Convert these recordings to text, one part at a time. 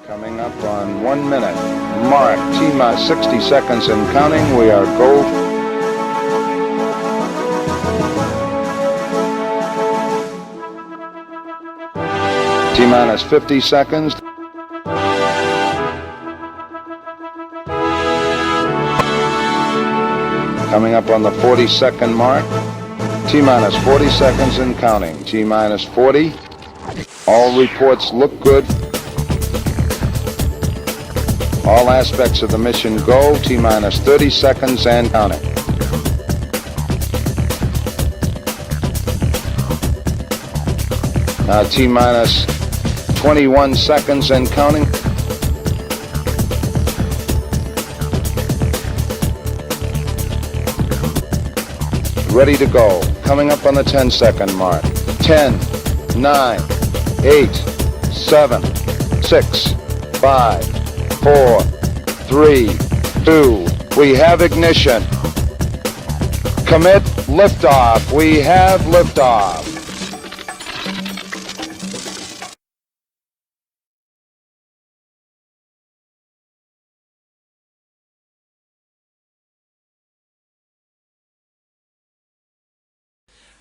Coming up on 1 minute. Mark, T-minus 60 seconds and counting. We are gold. T-minus 50 seconds. Coming up on the 40-second mark. T-minus 40 seconds and counting. T-minus 40. All reports look good. All aspects of the mission go. T-minus 30 seconds and counting. Now T-minus 21 seconds and counting. Ready to go. Coming up on the 10-second mark. 10, 9, 8, 7, 6, 5, 4, 3, 2. We have ignition. Commit liftoff. We have liftoff.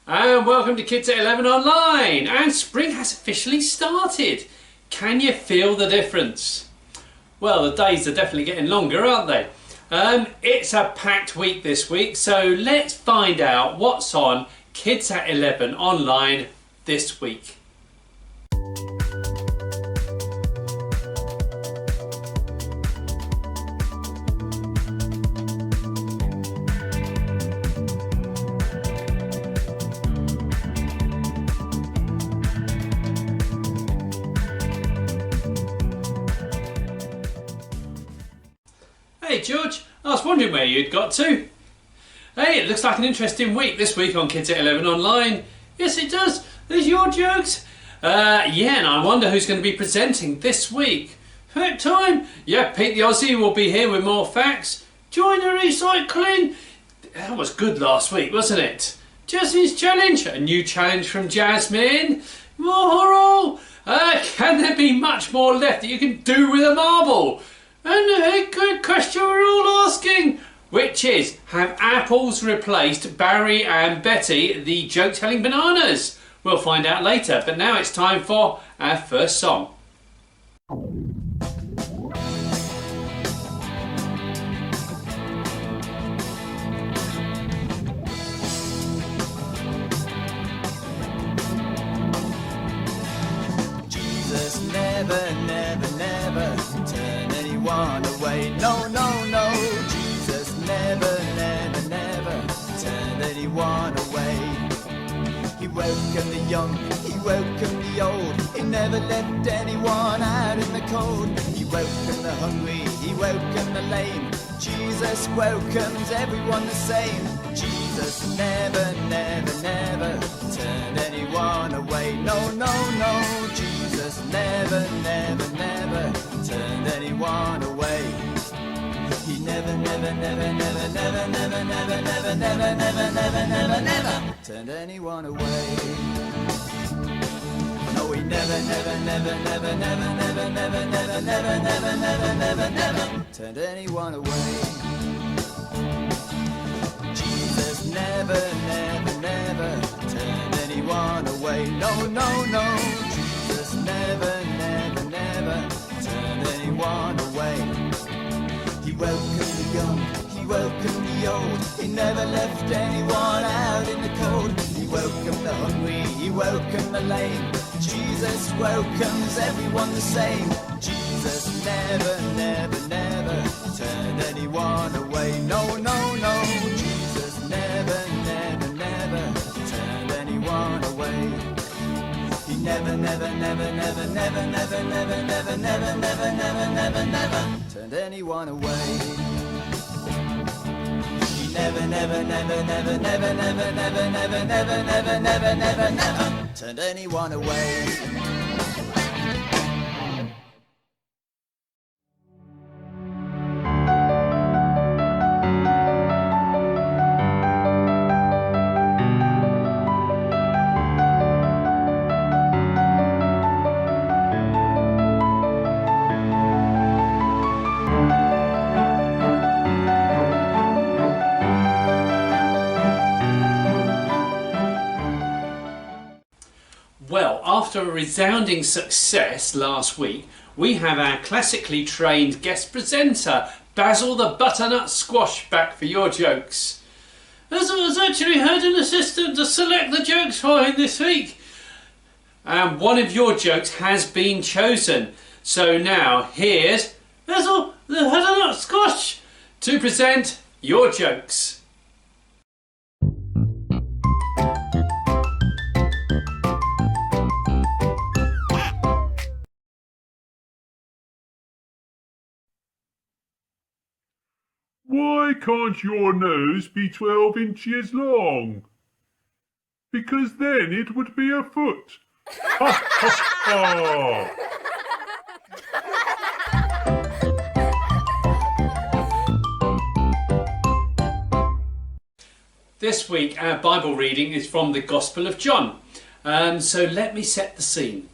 And welcome to Kids at 11 Online. And spring has officially started. Can you feel the difference? Well, the days are definitely getting longer, aren't they? It's a packed week this week, so let's find out what's on Kids at 11 Online this week. Hey George, I was wondering where you'd got to. Hey, it looks like an interesting week this week on Kids at 11 Online. Yes it does, there's your jokes. Yeah, and I wonder who's going to be presenting this week. Fact time? Yeah, Pete the Aussie will be here with more facts. Join the recycling. That was good last week, wasn't it? Jesse's challenge, a new challenge from Jasmine. More. Can there be much more left that you can do with a marble? And a good question we're all asking, which is, have apples replaced Barry and Betty, the joke-telling bananas? We'll find out later, but now it's time for our first song. Jesus never, never, never turn anyone away. No, no, no. Jesus never, never, never turned anyone away. He welcomed the young, he welcomed the old. He never left anyone out in the cold. He welcomed the hungry, he welcomed the lame. Jesus welcomes everyone the same. Jesus never, never, never turned anyone away. No, no, no. Jesus never, never, never turned anyone away. He never, never, never, never, never, never, never, never, never, never, never, never, never turned anyone away. No, he never, never, never, never, never, never, never, never, never, never, never, never, never turned anyone away. Jesus never, never, never turned anyone away. No, no, no. Jesus never, never, never turned anyone away. He welcomed the young, he welcomed the old. He never left anyone out in the cold. He welcomed the hungry, he welcomed the lame. Jesus welcomes everyone the same. Jesus never, never, never turned anyone away. No, no, no. Jesus never, never, never turned anyone away. He never, never, never, never, never, never, never, never, never, never, never, never, never turned anyone away. He never, never, never, never, never, never, never, never, never, never, never, never, never turned anyone away. after a resounding success last week, we have our classically trained guest presenter, Basil the Butternut Squash, back for your jokes. Basil has actually had an assistant to select the jokes for him this week. And one of your jokes has been chosen. So now here's Basil the Butternut Squash to present your jokes. Why can't your nose be 12 inches long? Because then it would be a foot. Ha ha ha! This week our Bible reading is from the Gospel of John. So let me set the scene.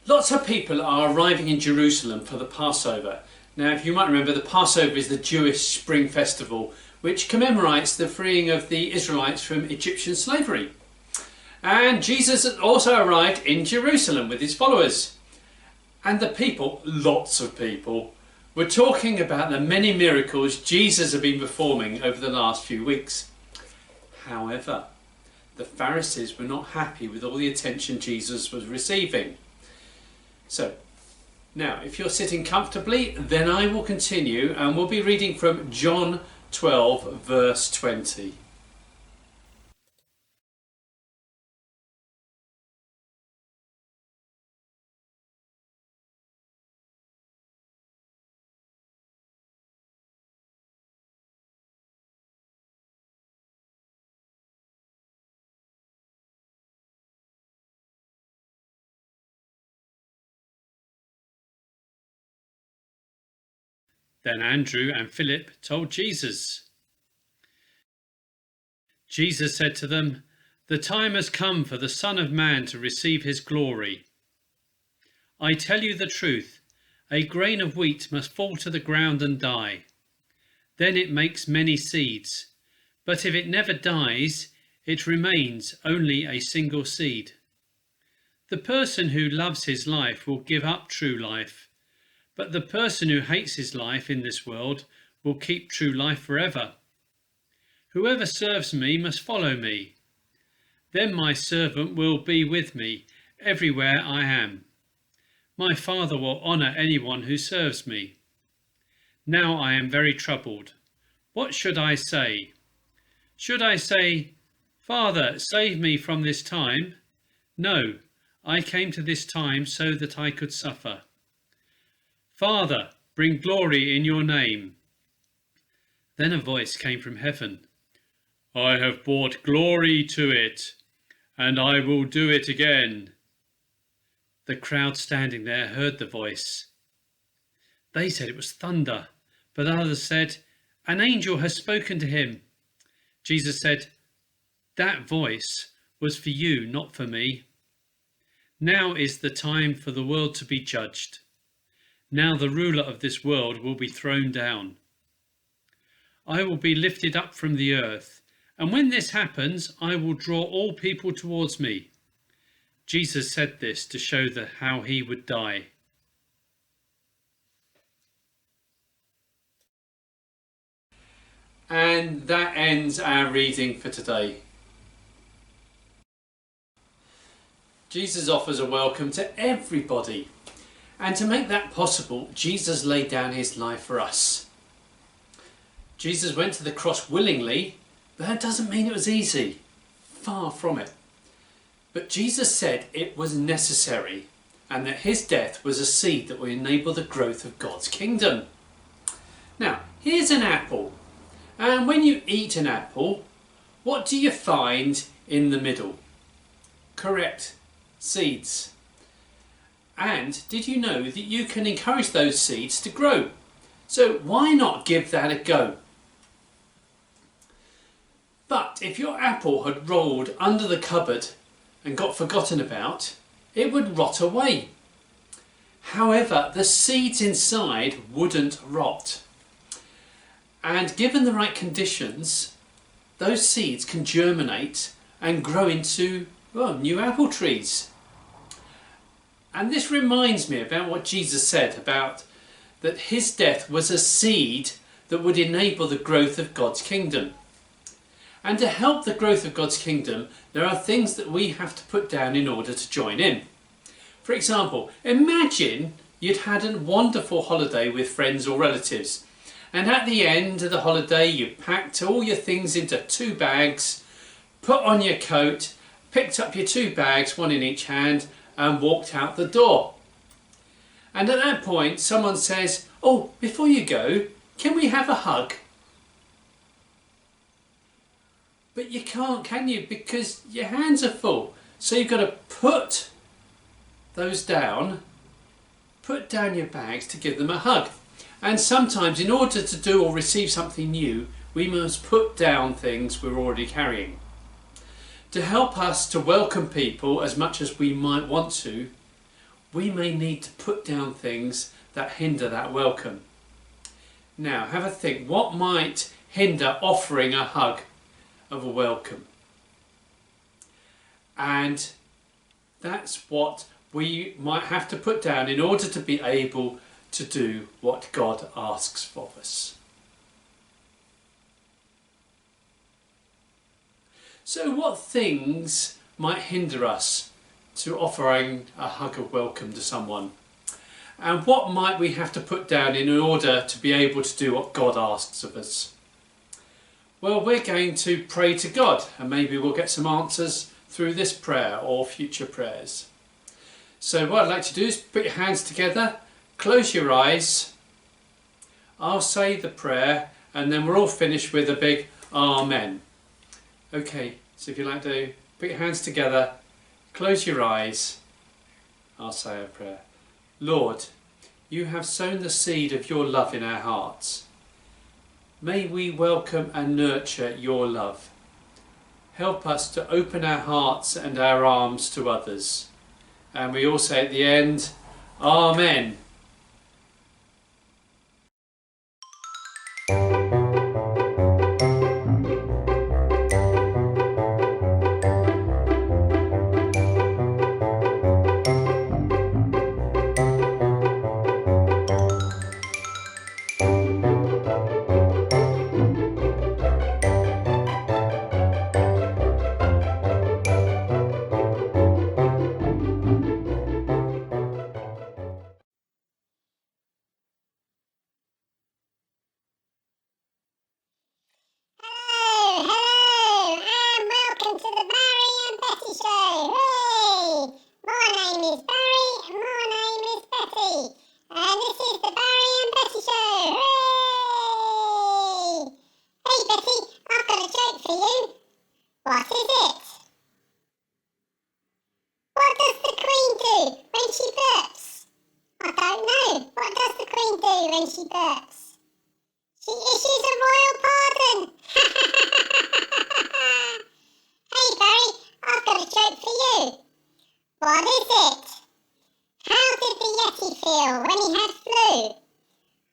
Lots of people are arriving in Jerusalem for the Passover. Now, if you might remember, the Passover is the Jewish spring festival which commemorates the freeing of the Israelites from Egyptian slavery. And Jesus has also arrived in Jerusalem with his followers. And the people, lots of people, were talking about the many miracles Jesus had been performing over the last few weeks. However, the Pharisees were not happy with all the attention Jesus was receiving. So, now, if you're sitting comfortably, then I will continue and we'll be reading from John 12, verse 20. Then Andrew and Philip told Jesus. Jesus said to them, "The time has come for the Son of Man to receive his glory. I tell you the truth, a grain of wheat must fall to the ground and die. Then it makes many seeds, but if it never dies, it remains only a single seed. The person who loves his life will give up true life. But the person who hates his life in this world will keep true life forever. Whoever serves me must follow me. Then my servant will be with me everywhere I am. My Father will honour anyone who serves me. Now I am very troubled. What should I say? Should I say, 'Father, save me from this time'? No, I came to this time so that I could suffer. 'Father, bring glory in your name.' Then a voice came from heaven. 'I have brought glory to it, and I will do it again.' The crowd standing there heard the voice. They said it was thunder, but others said, 'An angel has spoken to him.' Jesus said, 'That voice was for you, not for me. Now is the time for the world to be judged. Now the ruler of this world will be thrown down. I will be lifted up from the earth, and when this happens, I will draw all people towards me.' Jesus said this to show how he would die. And that ends our reading for today. Jesus offers a welcome to everybody. And to make that possible, Jesus laid down his life for us. Jesus went to the cross willingly, but that doesn't mean it was easy. Far from it. But Jesus said it was necessary, and that his death was a seed that will enable the growth of God's kingdom. Now, here's an apple. And when you eat an apple, what do you find in the middle? Correct, seeds. And did you know that you can encourage those seeds to grow? So why not give that a go? But if your apple had rolled under the cupboard and got forgotten about, it would rot away. However, the seeds inside wouldn't rot. And given the right conditions, those seeds can germinate and grow into, well, new apple trees. And this reminds me about what Jesus said about that his death was a seed that would enable the growth of God's kingdom. And to help the growth of God's kingdom, there are things that we have to put down in order to join in. For example, imagine you'd had a wonderful holiday with friends or relatives, and at the end of the holiday you packed all your things into 2 bags, put on your coat, picked up your 2 bags, one in each hand, and walked out the door. And at that point someone says, "Oh, before you go, can we have a hug?" But you can't, can you? Because your hands are full. So you've got to put those down, put down your bags to give them a hug. And sometimes in order to do or receive something new, we must put down things we're already carrying. To help us to welcome people as much as we might want to, we may need to put down things that hinder that welcome. Now, have a think. What might hinder offering a hug of a welcome? And that's what we might have to put down in order to be able to do what God asks of us. So what things might hinder us to offering a hug of welcome to someone? And what might we have to put down in order to be able to do what God asks of us? Well, we're going to pray to God, and maybe we'll get some answers through this prayer or future prayers. So what I'd like to do is put your hands together, close your eyes, I'll say the prayer, and then we're all finished with a big Amen. Okay, so if you'd like to put your hands together, close your eyes, I'll say a prayer. Lord, you have sown the seed of your love in our hearts. May we welcome and nurture your love. Help us to open our hearts and our arms to others. And we all say at the end, Amen. Hello, and welcome to the Barry and Betty Show. Hooray! My name is Barry, and my name is Betty, and this is the Barry and Betty Show. Hooray! Hey Betty, I've got a joke for you. What is it? What does the Queen do when she burps? I don't know. What does the Queen do when she burps? She issues a royal pardon. Hey Barry, I've got a joke for you. What is it? How did the Yeti feel when he had flu?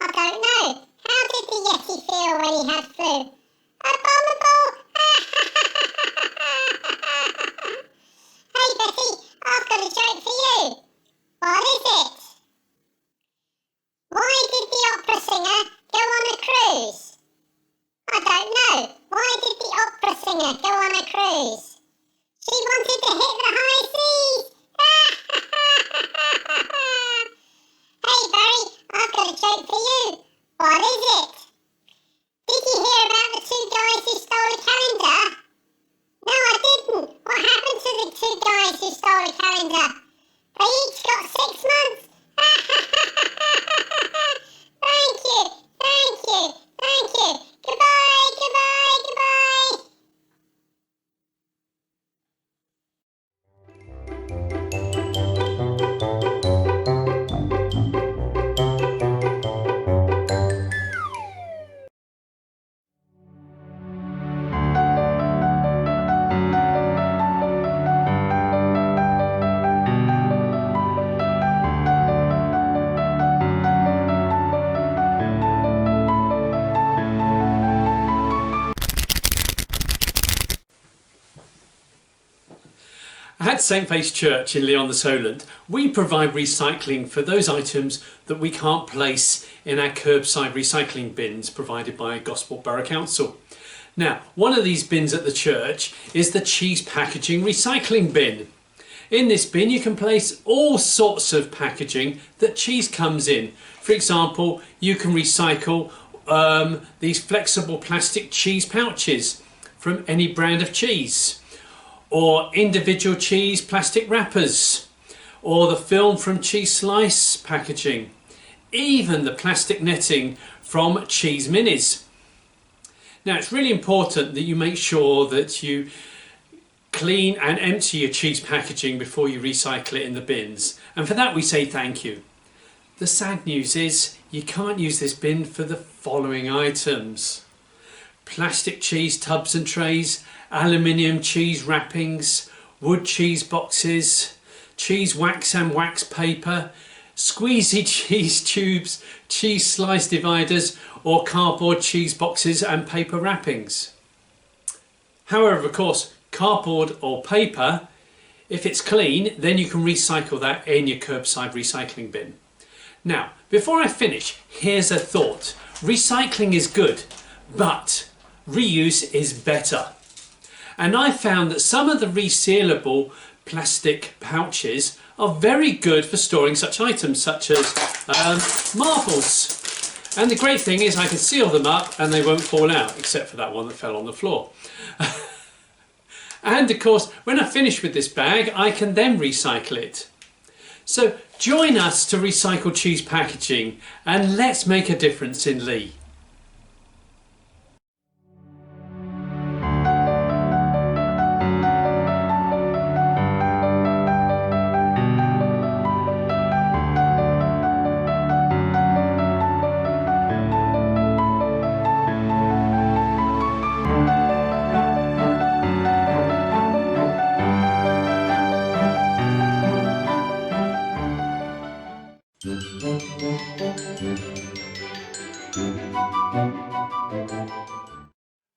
I don't know. How did the Yeti feel when he had flu? Abominable. Hey Betty, I've got a joke for you. What is it? Why did the opera singer go on a cruise? I don't know. Why did the opera singer go on a cruise? She wanted to hit the high seas. Hey Barry, I've got a joke for you. What is it? Did you hear about the 2 guys who stole a calendar? No, I didn't. What happened to the 2 guys who stole a calendar? They each got 6 months. At St Faith's Church in Lee-on-the-Solent, we provide recycling for those items that we can't place in our curbside recycling bins provided by Gosport Borough Council. Now, one of these bins at the church is the cheese packaging recycling bin. In this bin you can place all sorts of packaging that cheese comes in. For example, you can recycle these flexible plastic cheese pouches from any brand of cheese, or individual cheese plastic wrappers, or the film from cheese slice packaging, even the plastic netting from cheese minis. Now, it's really important that you make sure that you clean and empty your cheese packaging before you recycle it in the bins, and for that we say thank you. The sad news is you can't use this bin for the following items: plastic cheese tubs and trays, aluminium cheese wrappings, wood cheese boxes, cheese wax and wax paper, squeezy cheese tubes, cheese slice dividers, or cardboard cheese boxes and paper wrappings. However, of course, cardboard or paper, if it's clean, then you can recycle that in your curbside recycling bin. Now, before I finish, here's a thought. Recycling is good, but reuse is better. And I found that some of the resealable plastic pouches are very good for storing such items such as marbles. And the great thing is I can seal them up and they won't fall out, except for that one that fell on the floor. And of course, when I finish with this bag, I can then recycle it. So join us to recycle cheese packaging and let's make a difference in Lee.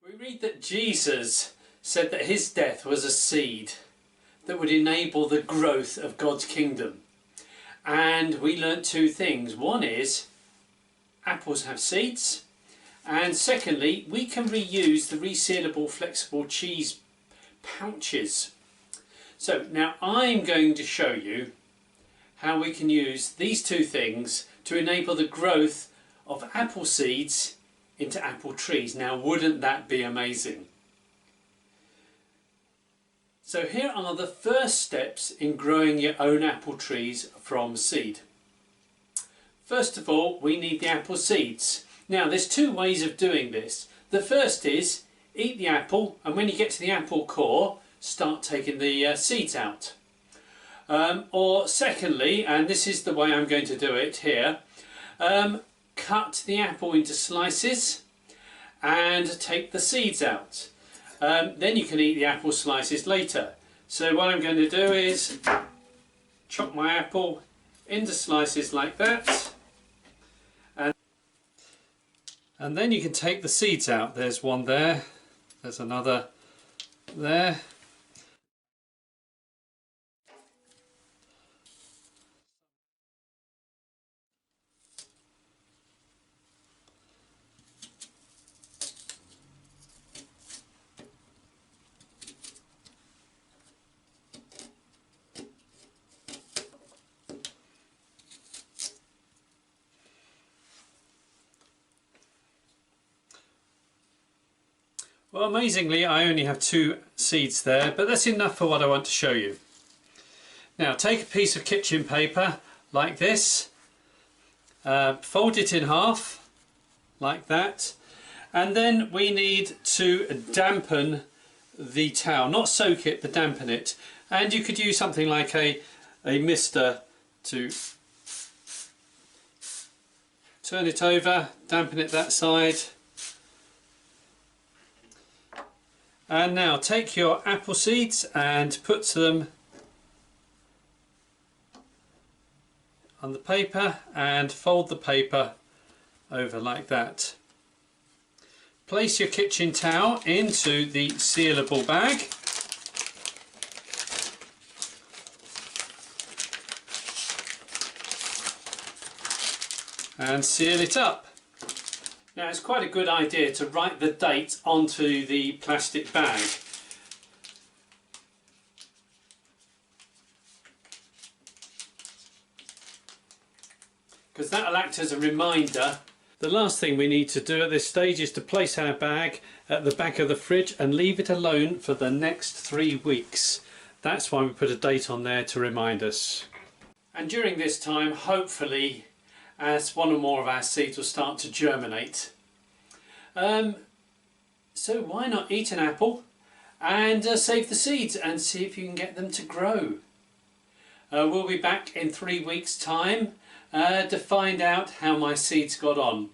We read that Jesus said that his death was a seed that would enable the growth of God's kingdom. And we learnt two things. One is apples have seeds, and secondly, we can reuse the resealable flexible cheese pouches. So now I'm going to show you how we can use these two things to enable the growth of apple seeds into apple trees. Now, wouldn't that be amazing? So here are the first steps in growing your own apple trees from seed. First of all, we need the apple seeds. Now, there's two ways of doing this. The first is eat the apple, and when you get to the apple core, start taking the seeds out. Or secondly, and this is the way I'm going to do it here, cut the apple into slices and take the seeds out. Then you can eat the apple slices later. So what I'm going to do is chop my apple into slices like that, and then you can take the seeds out. There's one there, there's another there. Well, amazingly, I only have 2 seeds there, but that's enough for what I want to show you. Now, take a piece of kitchen paper like this, fold it in half, like that, and then we need to dampen the towel, not soak it, but dampen it. And you could use something like a mister to turn it over, dampen it that side. And now take your apple seeds and put them on the paper and fold the paper over like that. Place your kitchen towel into the sealable bag and seal it up. Now it's quite a good idea to write the date onto the plastic bag. Because that'll act as a reminder. The last thing we need to do at this stage is to place our bag at the back of the fridge and leave it alone for the next 3 weeks. That's why we put a date on there to remind us. And during this time, hopefully, as one or more of our seeds will start to germinate. So why not eat an apple and save the seeds and see if you can get them to grow. We'll be back in 3 weeks' time to find out how my seeds got on.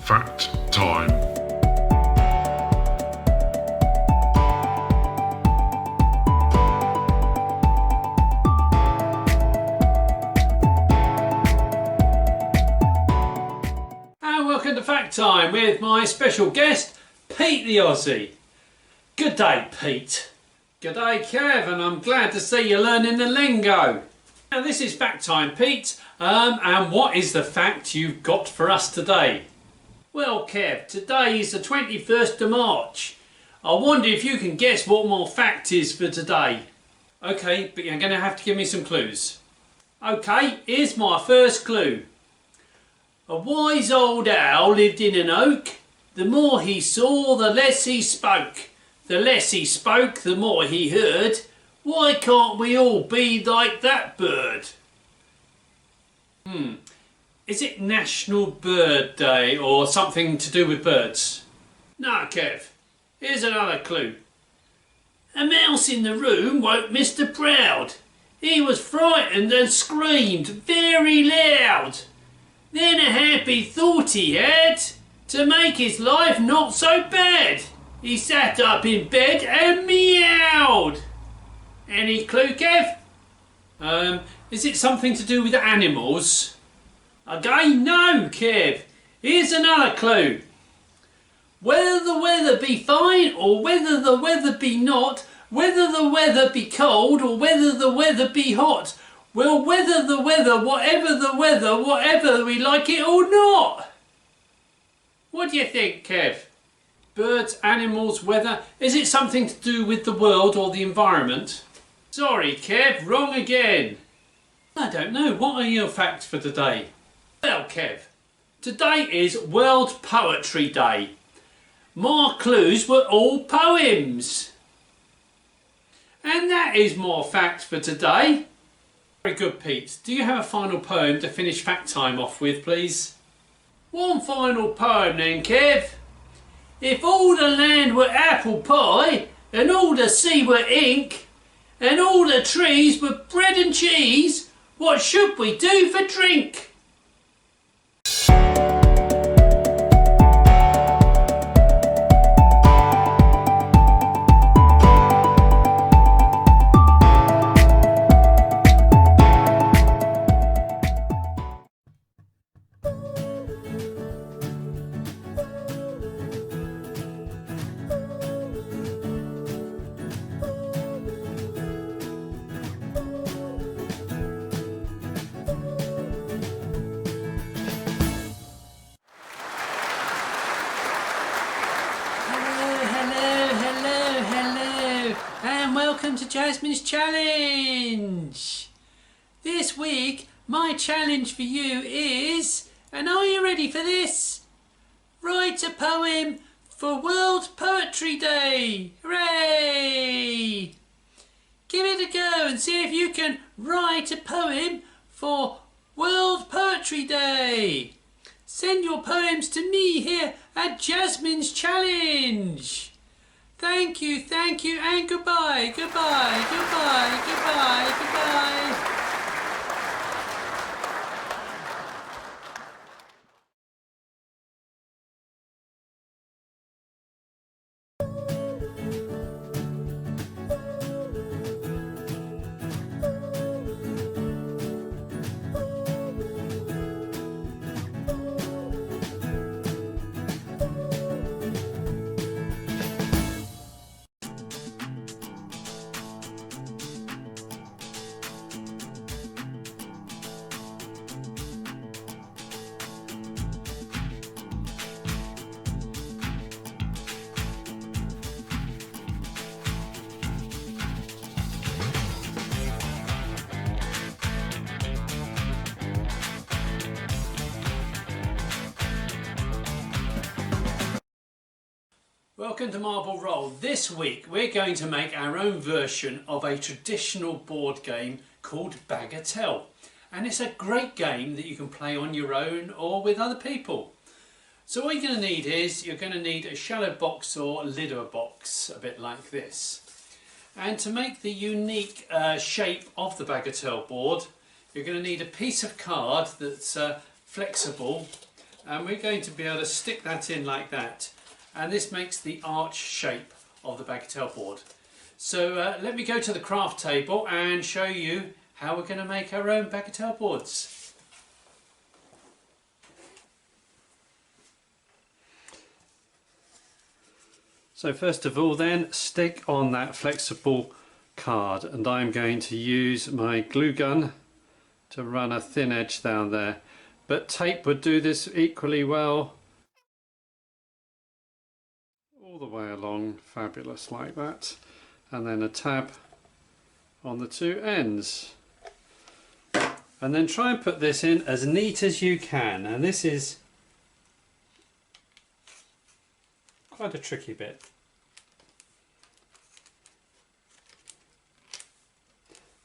Fact time. And welcome to Fact Time with my special guest, Pete the Aussie. Good day, Pete. Good day, Kev, and I'm glad to see you're learning the lingo. Now this is Fact Time, Pete, and what is the fact you've got for us today? Well, Kev, today is the 21st of March. I wonder if you can guess what my fact is for today. Okay, but you're going to have to give me some clues. Okay, here's my first clue. A wise old owl lived in an oak. The more he saw, the less he spoke. The less he spoke, the more he heard. Why can't we all be like that bird? Is it National Bird Day or something to do with birds? No, Kev. Here's another clue. A mouse in the room woke Mr. Proud. He was frightened and screamed very loud. Then a happy thought he had to make his life not so bad. He sat up in bed and meowed. Any clue, Kev? Is it something to do with animals? Again, no, Kev. Here's another clue. Whether the weather be fine or whether the weather be not, whether the weather be cold or whether the weather be hot, we'll weather the weather, whatever we like it or not. What do you think, Kev? Birds, animals, weather. Is it something to do with the world or the environment? Sorry, Kev, wrong again. I don't know. What are your facts for today? Well, Kev, today is World Poetry Day. My clues were all poems. And that is my fact for today. Very good, Pete. Do you have a final poem to finish Fact Time off with, please? One final poem then, Kev. If all the land were apple pie, and all the sea were ink, and all the trees were bread and cheese, what should we do for drink? welcome to Jasmine's challenge. This week my challenge for you is, and are you ready for this? Write a poem for World Poetry Day. Hooray! Give it a go and see if you can write a poem for World Poetry Day. Send your poems to me here at Jasmine's Challenge. Thank you, and goodbye, goodbye, goodbye, goodbye, goodbye. Welcome to Marble Roll. This week we're going to make our own version of a traditional board game called Bagatelle. And it's a great game that you can play on your own or with other people. So what you're going to need is, you're going to need a shallow box or lid of a box, a bit like this. And to make the unique shape of the Bagatelle board, you're going to need a piece of card that's flexible. And we're going to be able to stick that in like that. And this makes the arch shape of the Bagatelle board. So let me go to the craft table and show you how we're going to make our own Bagatelle boards. So first of all then, stick on that flexible card, and I'm going to use my glue gun to run a thin edge down there. But tape would do this equally well. All the way along, fabulous, like that, and then a tab on the two ends, and then try and put this in as neat as you can. And this is quite a tricky bit.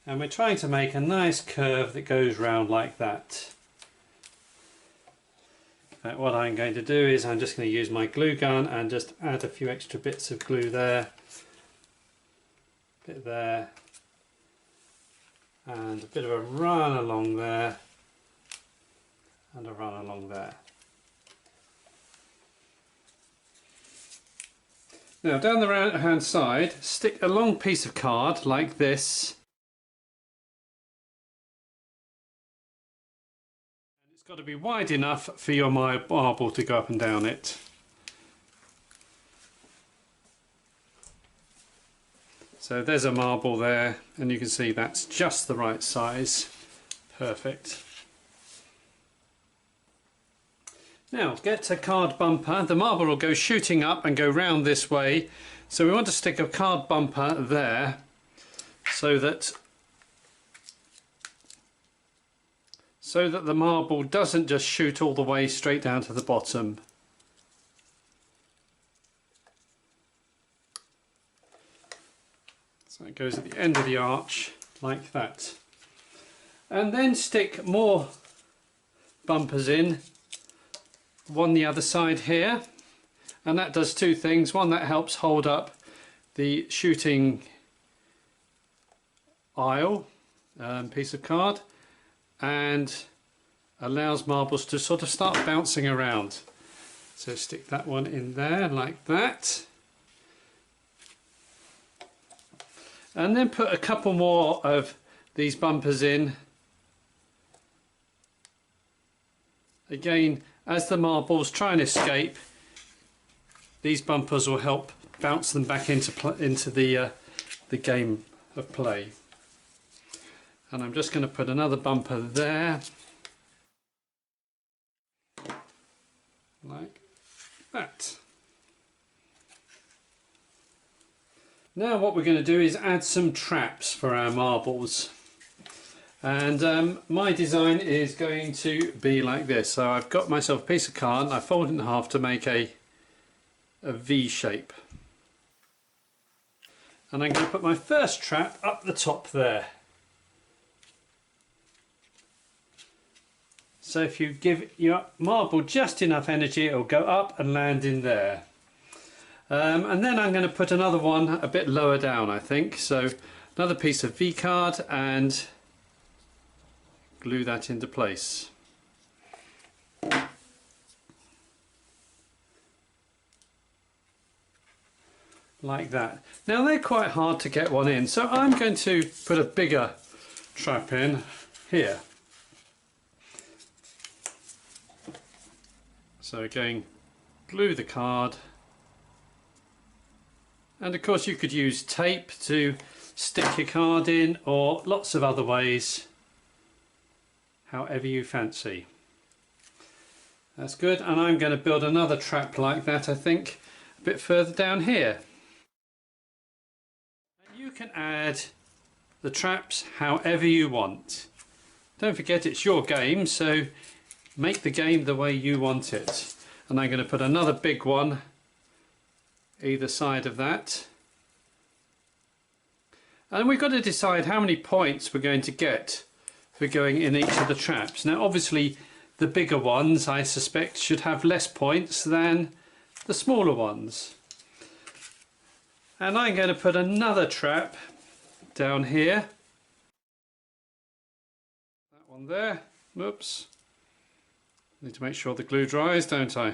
And we're trying to make a nice curve that goes round like that. What I'm going to do is I'm just going to use my glue gun and just add a few extra bits of glue there, bit there, and a bit of a run along there, and a run along there. Now down the right hand side, stick a long piece of card like this. It's got to be wide enough for your marble to go up and down it. So there's a marble there, and you can see that's just the right size. Perfect. Now get a card bumper. The marble will go shooting up and go round this way. So we want to stick a card bumper there so that the marble doesn't just shoot all the way straight down to the bottom. So it goes at the end of the arch like that. And then stick more bumpers in, one the other side here, and that does two things. One, that helps hold up the shooting aisle piece of card, and allows marbles to sort of start bouncing around. So stick that one in there like that, and then put a couple more of these bumpers in. Again, as the marbles try and escape, these bumpers will help bounce them back into the game of play. And I'm just going to put another bumper there, like that. Now what we're going to do is add some traps for our marbles. And my design is going to be like this. So I've got myself a piece of card and I fold it in half to make a V shape. And I'm going to put my first trap up the top there. So if you give your marble just enough energy, it'll go up and land in there. And then I'm going to put another one a bit lower down, I think. So another piece of V card and glue that into place. Like that. Now they're quite hard to get one in, so I'm going to put a bigger trap in here. So again, glue the card, and of course you could use tape to stick your card in, or lots of other ways, however you fancy. That's good, and I'm going to build another trap like that, I think, a bit further down here. And you can add the traps however you want. Don't forget it's your game, so make the game the way you want it. And I'm going to put another big one either side of that. And we've got to decide how many points we're going to get for going in each of the traps. Now obviously the bigger ones I suspect should have less points than the smaller ones. And I'm going to put another trap down here. That one there. Oops. Need to make sure the glue dries, don't I?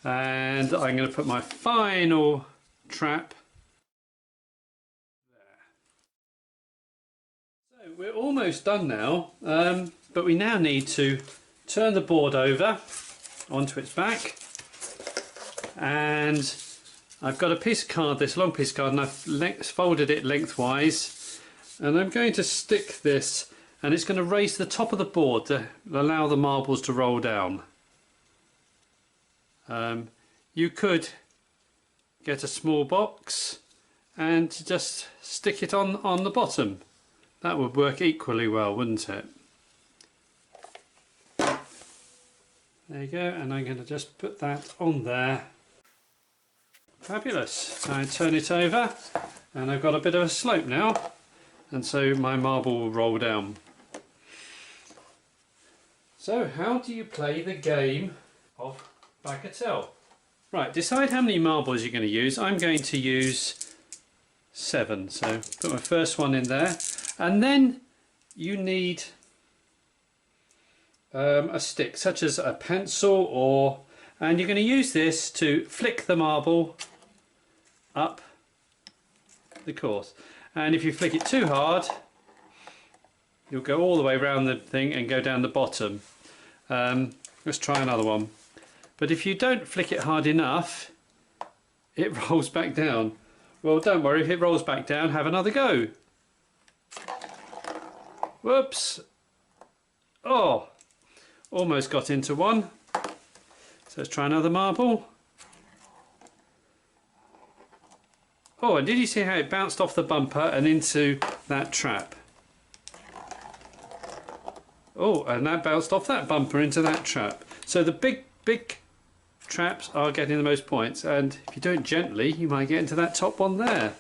And I'm going to put my final trap there. So we're almost done now, but we now need to turn the board over onto its back. And I've got a piece of card, this long piece of card, and I've folded it lengthwise. And I'm going to stick this, and it's going to raise the top of the board to allow the marbles to roll down. You could get a small box and just stick it on the bottom. That would work equally well, wouldn't it? There you go, and I'm going to just put that on there. Fabulous. So I turn it over and I've got a bit of a slope now, and so my marble will roll down. So how do you play the game of bagatelle? Right, decide how many marbles you're going to use. I'm going to use 7, so put my first one in there, and then you need a stick such as a pencil, and you're going to use this to flick the marble up the course, and if you flick it too hard you'll go all the way around the thing and go down the bottom. Let's try another one. But if you don't flick it hard enough, it rolls back down. Well, don't worry, if it rolls back down, have another go. Whoops. Oh, almost got into one. So let's try another marble. Oh, and did you see how it bounced off the bumper and into that trap? Oh, and that bounced off that bumper into that trap. So the big traps are getting the most points, and if you do it gently you might get into that top one there.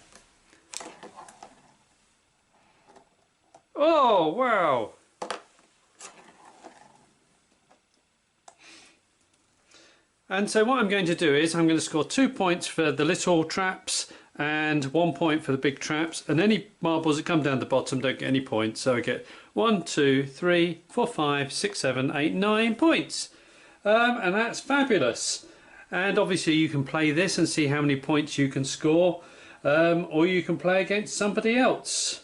Oh wow! And so what I'm going to do is I'm going to score 2 points for the little traps and 1 point for the big traps, and any marbles that come down the bottom don't get any points, so I get 1, 2, 3, 4, 5, 6, 7, 8, 9 points. And that's fabulous. And obviously you can play this and see how many points you can score, or you can play against somebody else.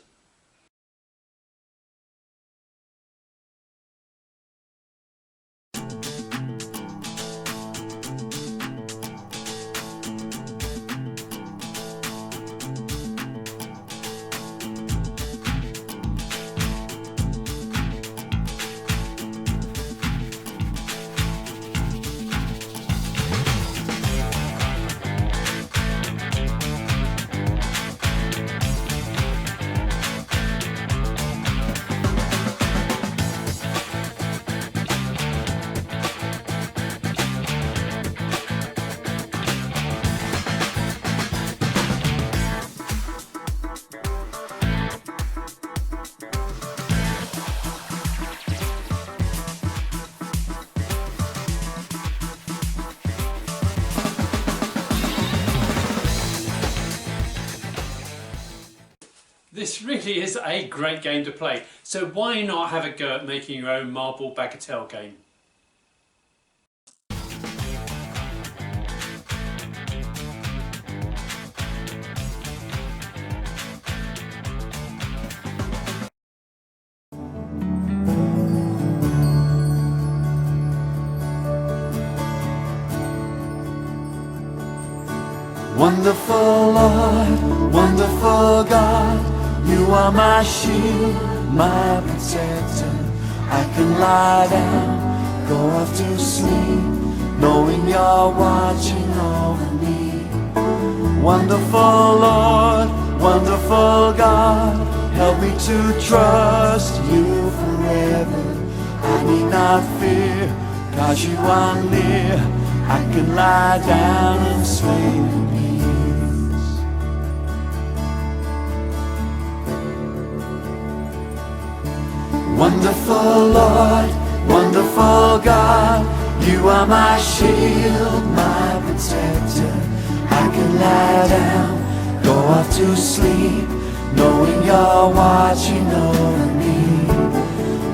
This really is a great game to play, so why not have a go at making your own marble bagatelle game? Wonderful Lord, wonderful God, you are my shield, my protector. I can lie down, go off to sleep, knowing you're watching over me. Wonderful Lord, wonderful God, help me to trust you forever. I need not fear, 'cause you are near. I can lie down and sleep in peace. Wonderful Lord, wonderful God, you are my shield, my protector. I can lie down, go off to sleep, knowing you're watching over me.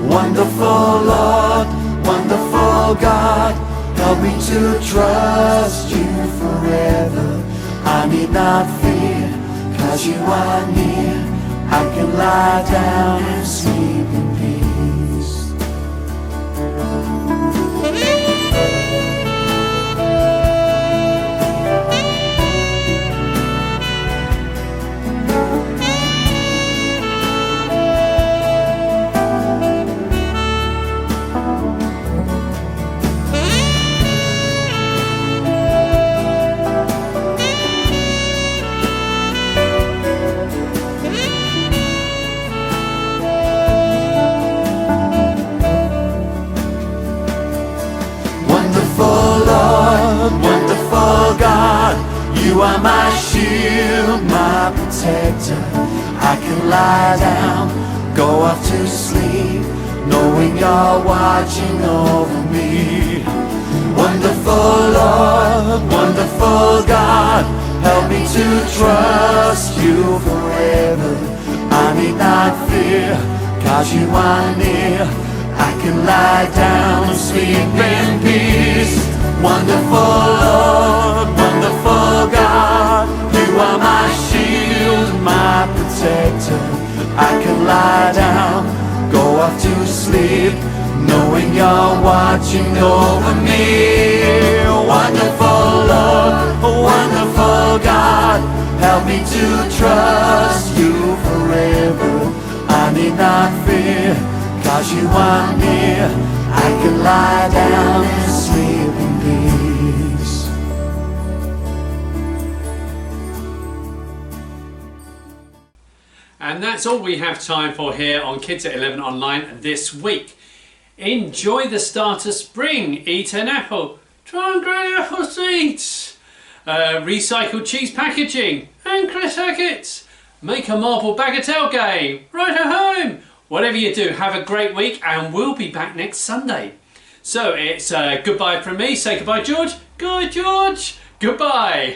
Wonderful Lord, wonderful God, help me to trust you forever. I need not fear, 'cause you are near. I can lie down and sleep in peace. You are my shield, my protector. I can lie down, go off to sleep, knowing you're watching over me. Wonderful Lord, wonderful God, help me to trust you forever. I need not fear, 'cause you are near. I can lie down and sleep in peace. Wonderful Lord, wonderful God, you are my shield, my protector. I can lie down, go off to sleep, knowing you're watching over me. Wonderful Lord, wonderful God, help me to trust you forever. I need not fear, 'cause you are near. I can lie down and sleep in peace. And that's all we have time for here on Kids at 11 Online this week. Enjoy the start of spring. Eat an apple. Try and grow apple seeds. Recycled cheese packaging and crickets. Make a marble bagatelle game. Write at home. Whatever you do, have a great week, and we'll be back next Sunday. So it's goodbye from me. Say goodbye, George. Good, George. Goodbye.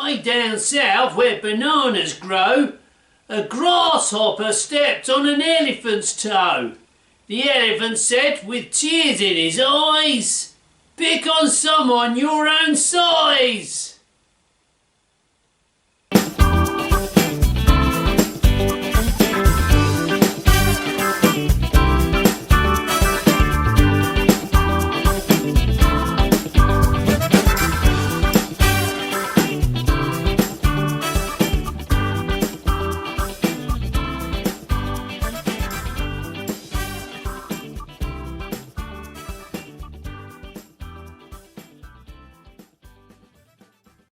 Way down south where bananas grow, a grasshopper stepped on an elephant's toe. The elephant said with tears in his eyes, "Pick on someone your own size."